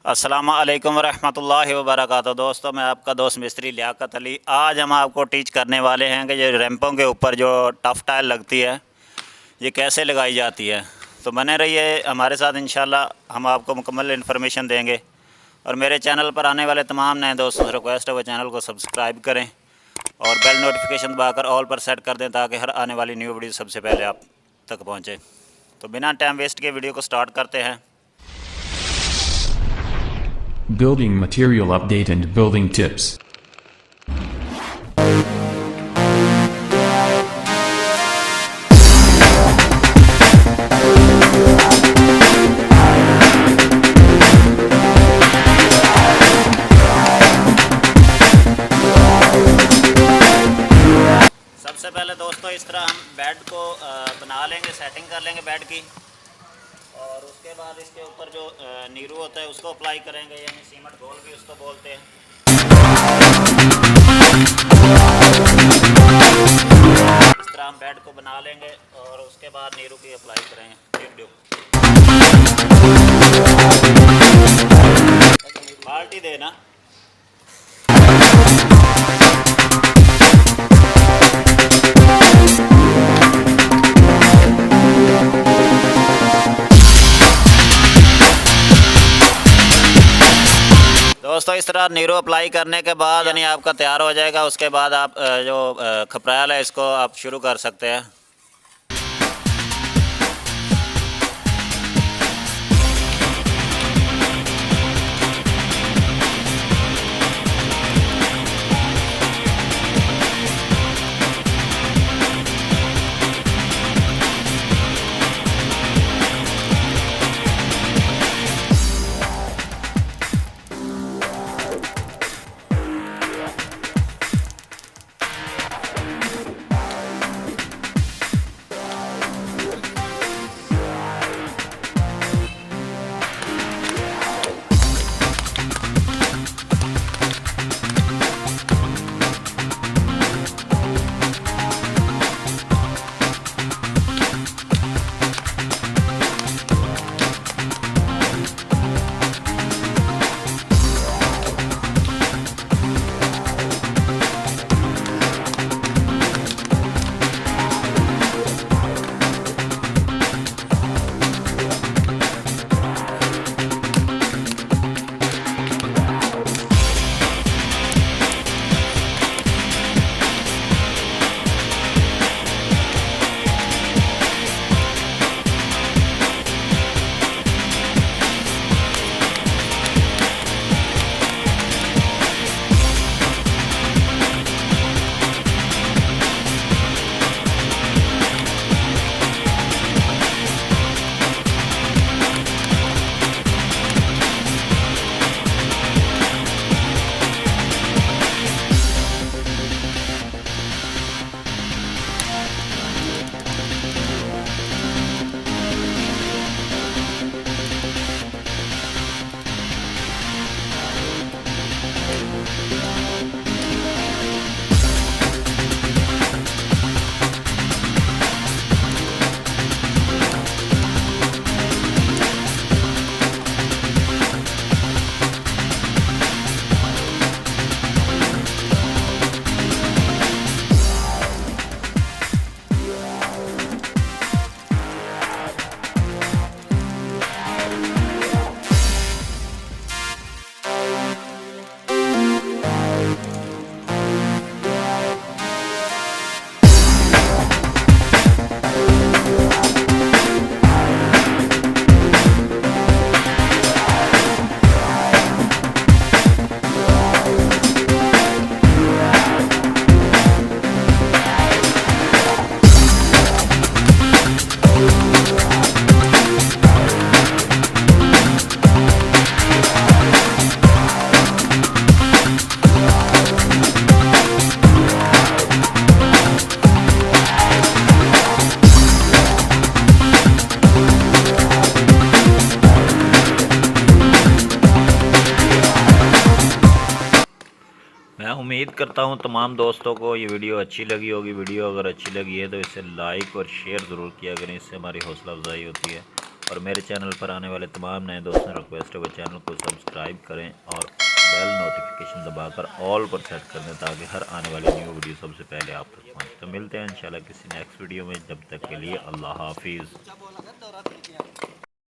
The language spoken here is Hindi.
अस्सलाम वालेकुम रहमतुल्लाहि व बरकातहू। दोस्तों, मैं आपका दोस्त मिस्त्री लियाकत अली। आज हम आपको टीच करने वाले हैं कि ये रैंपों के ऊपर जो टफ़ टाइल लगती है ये कैसे लगाई जाती है। तो बने रहिए हमारे साथ, इंशाल्लाह हम आपको मुकम्मल इन्फॉर्मेशन देंगे। और मेरे चैनल पर आने वाले तमाम नए दोस्तों से रिक्वेस्ट है वो चैनल को सब्सक्राइब करें और बेल नोटिफिकेशन दबाकर ऑल पर सेट कर दें ताकि हर आने वाली न्यू वीडियो सबसे पहले आप तक पहुँचे। तो बिना टाइम वेस्ट के वीडियो को स्टार्ट करते हैं। Building material update and building tips. सबसे पहले दोस्तों इस तरह हम बेड को बना लेंगे, सेटिंग कर लेंगे बेड की। और उसके बाद इसके ऊपर जो नीरू होता है उसको अप्लाई करेंगे, यानी सीमेंट घोल भी उसको बोलते हैं। इस तरह हम बेड को बना लेंगे और उसके बाद नीरू की अप्लाई करेंगे। बाल्टी देना। दोस्तों इस तरह नीरो अप्लाई करने के बाद यानी आपका तैयार हो जाएगा। उसके बाद आप जो खपराल है इसको आप शुरू कर सकते हैं। मैं उम्मीद करता हूँ तमाम दोस्तों को ये वीडियो अच्छी लगी होगी। वीडियो अगर अच्छी लगी है तो इसे लाइक और शेयर ज़रूर किया करें, इससे हमारी हौसला अफजाई होती है। और मेरे चैनल पर आने वाले तमाम नए दोस्तों रिक्वेस्ट है वो चैनल को सब्सक्राइब करें और बेल नोटिफिकेशन दबाकर ऑल पर सेट कर दें ताकि हर आने वाली न्यू वीडियो सबसे पहले आप तक पहुँचे। तो मिलते हैं इंशाल्लाह किसी नेक्स्ट वीडियो में, जब तक के लिए अल्लाह हाफिज़।